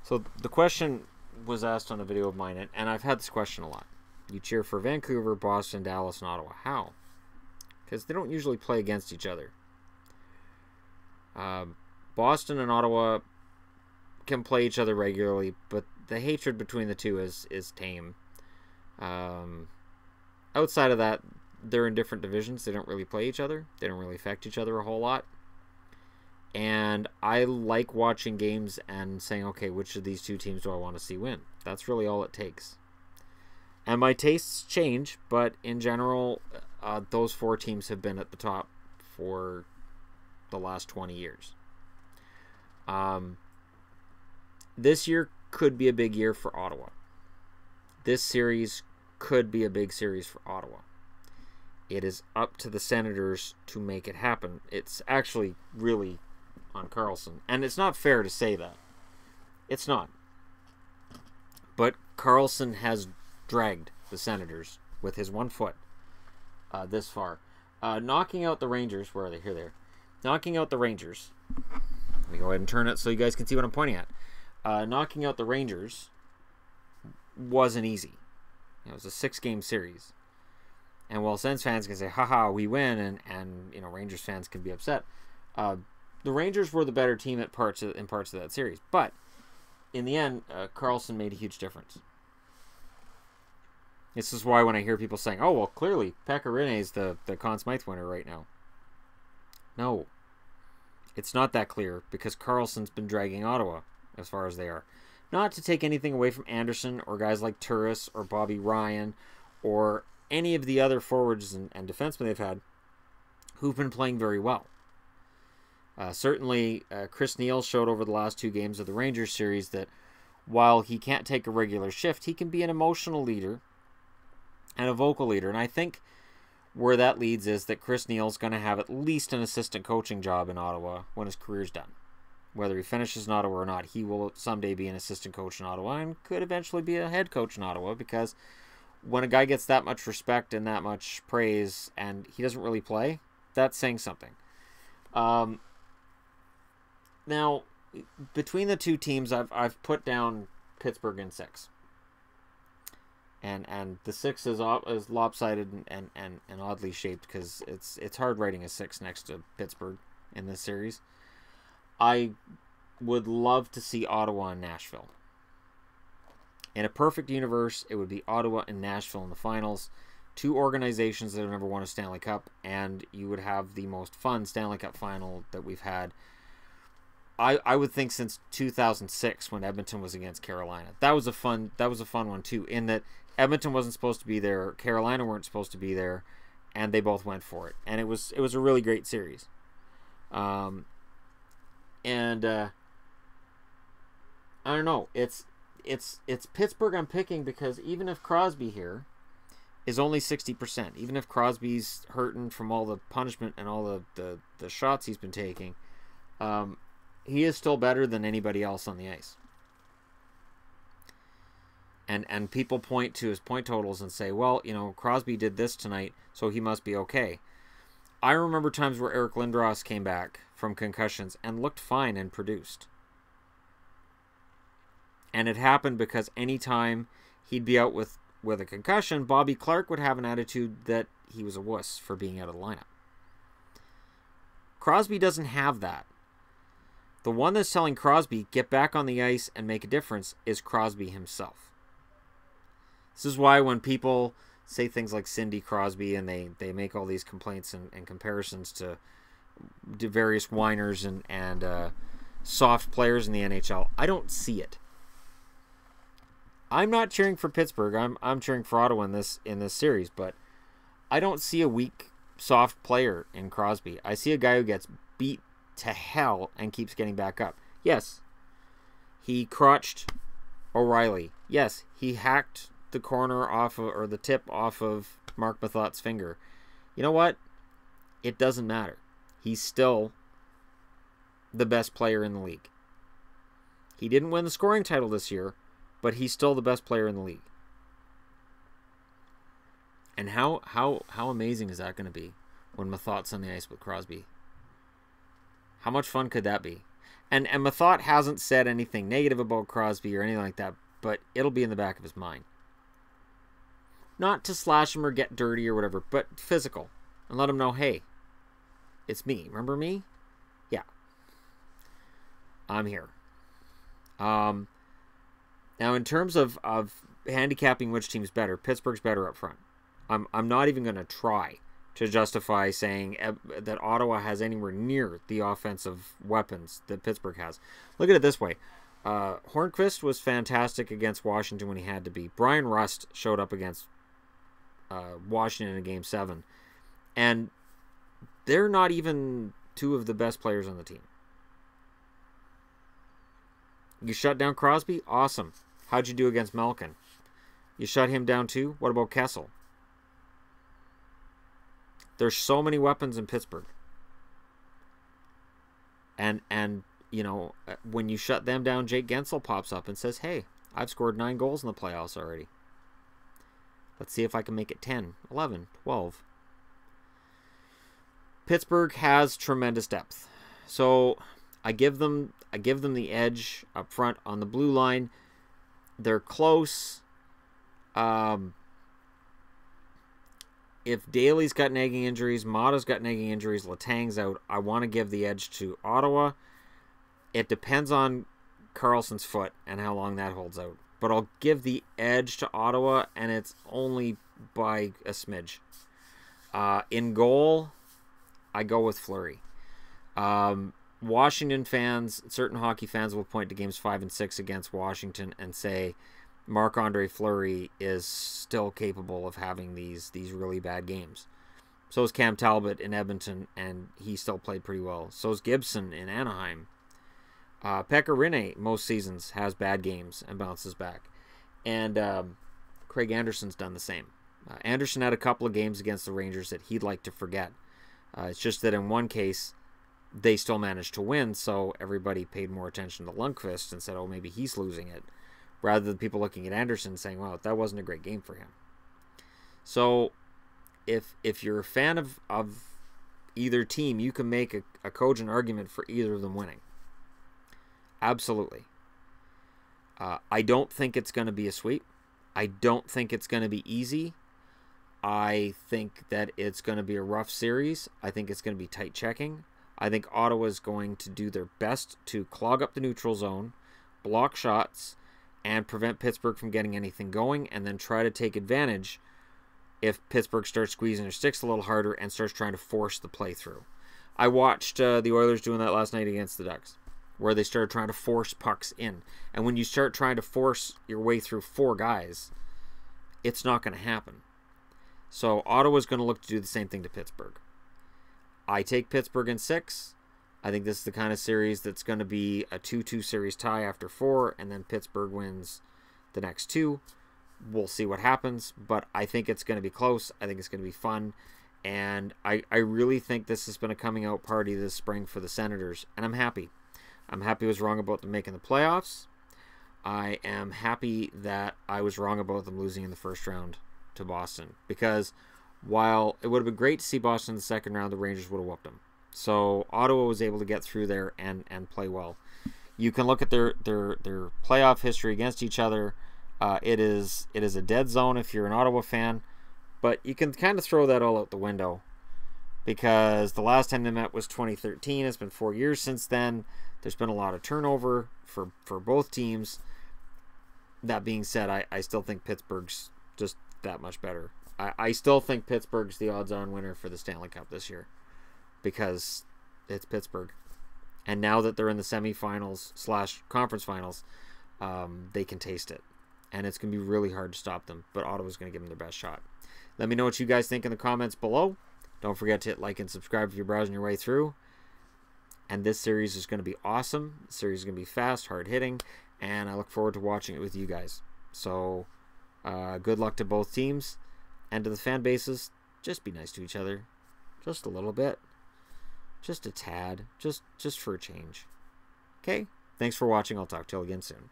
So the question was asked on a video of mine, and I've had this question a lot. You cheer for Vancouver, Boston, Dallas, and Ottawa. How? Because they don't usually play against each other. Boston and Ottawa can play each other regularly, but the hatred between the two is tame. Outside of that, they're in different divisions. They don't really play each other. They don't really affect each other a whole lot. And I like watching games and saying, okay, which of these two teams do I want to see win? That's really all it takes. And my tastes change, but in general, those four teams have been at the top for the last 20 years. This year could be a big year for Ottawa. This series could be a big series for Ottawa. It is up to the Senators to make it happen. It's actually really on Karlsson. And it's not fair to say that. It's not. But Karlsson has dragged the Senators with his 1 foot this far. Knocking out the Rangers. Where are they? Here they are. Knocking out the Rangers. Let me go ahead and turn it so you guys can see what I'm pointing at. Knocking out the Rangers wasn't easy. It was a 6-game series. And while Sens fans can say, haha, we win, and you know, Rangers fans can be upset, the Rangers were the better team in parts of that series. But in the end, Karlsson made a huge difference. This is why when I hear people saying, oh, well, clearly, Pekka Rinne is the Conn Smythe winner right now. No. It's not that clear, because Karlsson's been dragging Ottawa as far as they are. Not to take anything away from Anderson or guys like Turris or Bobby Ryan or any of the other forwards and defensemen they've had who've been playing very well. Certainly, Chris Neil showed over the last 2 games of the Rangers series that while he can't take a regular shift, he can be an emotional leader and a vocal leader. And I think where that leads is that Chris Neil's going to have at least an assistant coaching job in Ottawa when his career's done. Whether he finishes in Ottawa or not, he will someday be an assistant coach in Ottawa and could eventually be a head coach in Ottawa, because when a guy gets that much respect and that much praise and he doesn't really play, that's saying something. Now, between the two teams, I've put down Pittsburgh in 6. And the 6 is lopsided and oddly shaped, because it's hard writing a 6 next to Pittsburgh in this series. I would love to see Ottawa and Nashville. In a perfect universe, it would be Ottawa and Nashville in the finals. 2 organizations that have never won a Stanley Cup, and you would have the most fun Stanley Cup final that we've had. I would think since 2006, when Edmonton was against Carolina. That was a fun one too, in that Edmonton wasn't supposed to be there, Carolina weren't supposed to be there, and they both went for it. And it was a really great series. I don't know. It's Pittsburgh I'm picking, because even if Crosby here is only 60%, even if Crosby's hurting from all the punishment and all the shots he's been taking, he is still better than anybody else on the ice. And people point to his point totals and say, well, you know, Crosby did this tonight, so he must be okay. I remember times where Eric Lindros came back from concussions and looked fine and produced. And it happened because anytime he'd be out with a concussion, Bobby Clarke would have an attitude that he was a wuss for being out of the lineup. Crosby doesn't have that. The one that's telling Crosby, get back on the ice and make a difference, is Crosby himself. This is why when people say things like Cindy Crosby and they make all these complaints and comparisons to various whiners and soft players in the NHL, I don't see it. I'm not cheering for Pittsburgh. I'm cheering for Ottawa in this series, but I don't see a weak, soft player in Crosby. I see a guy who gets beat to hell and keeps getting back up. Yes, he crotched O'Reilly. Yes, he hacked the corner off of, or the tip off of Mark Mathot's finger. You know what? It doesn't matter. He's still the best player in the league. He didn't win the scoring title this year, but he's still the best player in the league. And how amazing is that going to be when Mathot's on the ice with Crosby? How much fun could that be? And Mathot hasn't said anything negative about Crosby or anything like that, but it'll be in the back of his mind. Not to slash him or get dirty or whatever, but physical. And let him know, hey, it's me. Remember me? Yeah. I'm here. Now, in terms of handicapping which team's better, Pittsburgh's better up front. I'm not even going to try to justify saying that Ottawa has anywhere near the offensive weapons that Pittsburgh has. Look at it this way. Hornqvist was fantastic against Washington when he had to be. Brian Rust showed up against Washington in Game 7. And they're not even two of the best players on the team. You shut down Crosby? Awesome. How'd you do against Malkin? You shut him down too? What about Kessel? There's so many weapons in Pittsburgh. And you know, when you shut them down, Jake Gensel pops up and says, hey, I've scored 9 goals in the playoffs already. Let's see if I can make it 10, 11, 12. Pittsburgh has tremendous depth. So I give them the edge up front on the blue line. They're close. If Daly's got nagging injuries, Mata's got nagging injuries, Letang's out, I want to give the edge to Ottawa. It depends on Carlson's foot and how long that holds out. But I'll give the edge to Ottawa, and it's only by a smidge. In goal, I go with Fleury. Washington fans, certain hockey fans will point to games 5 and 6 against Washington and say Marc-Andre Fleury is still capable of having these really bad games. So is Cam Talbot in Edmonton, and he still played pretty well. So is Gibson in Anaheim. Pekka Rinne, most seasons, has bad games and bounces back. And Craig Anderson's done the same. Anderson had a couple of games against the Rangers that he'd like to forget. It's just that in one case, they still managed to win, so everybody paid more attention to Lundqvist and said, oh, maybe he's losing it, rather than people looking at Anderson saying, well, that wasn't a great game for him. So if you're a fan of either team, you can make a cogent argument for either of them winning. Absolutely. I don't think it's going to be a sweep. I don't think it's going to be easy. I think that it's going to be a rough series. I think it's going to be tight checking. I think Ottawa's going to do their best to clog up the neutral zone, block shots, and prevent Pittsburgh from getting anything going, and then try to take advantage if Pittsburgh starts squeezing their sticks a little harder and starts trying to force the play through. I watched the Oilers doing that last night against the Ducks, where they started trying to force pucks in. And when you start trying to force your way through 4 guys, it's not going to happen. So Ottawa's going to look to do the same thing to Pittsburgh. I take Pittsburgh in 6. I think this is the kind of series that's going to be a 2-2 series tie after 4, and then Pittsburgh wins the next 2. We'll see what happens, but I think it's going to be close. I think it's going to be fun, and I really think this has been a coming out party this spring for the Senators, and I'm happy. I'm happy I was wrong about them making the playoffs. I am happy that I was wrong about them losing in the first round to Boston, because while it would have been great to see Boston in the second round, the Rangers would have whooped them. So Ottawa was able to get through there and play well. You can look at their playoff history against each other. It is a dead zone if you're an Ottawa fan, but you can kind of throw that all out the window, because the last time they met was 2013. It's been 4 years since then. There's been a lot of turnover for both teams. That being said, I still think Pittsburgh's just that much better. I still think Pittsburgh's the odds-on winner for the Stanley Cup this year, because it's Pittsburgh. And now that they're in the semifinals / conference finals, they can taste it. And it's going to be really hard to stop them, but Ottawa's going to give them their best shot. Let me know what you guys think in the comments below. Don't forget to hit like and subscribe if you're browsing your way through. And this series is going to be awesome. The series is going to be fast, hard-hitting, and I look forward to watching it with you guys. So, good luck to both teams. And to the fan bases, just be nice to each other. Just a little bit. Just a tad. Just for a change. Okay? Thanks for watching. I'll talk to you all again soon.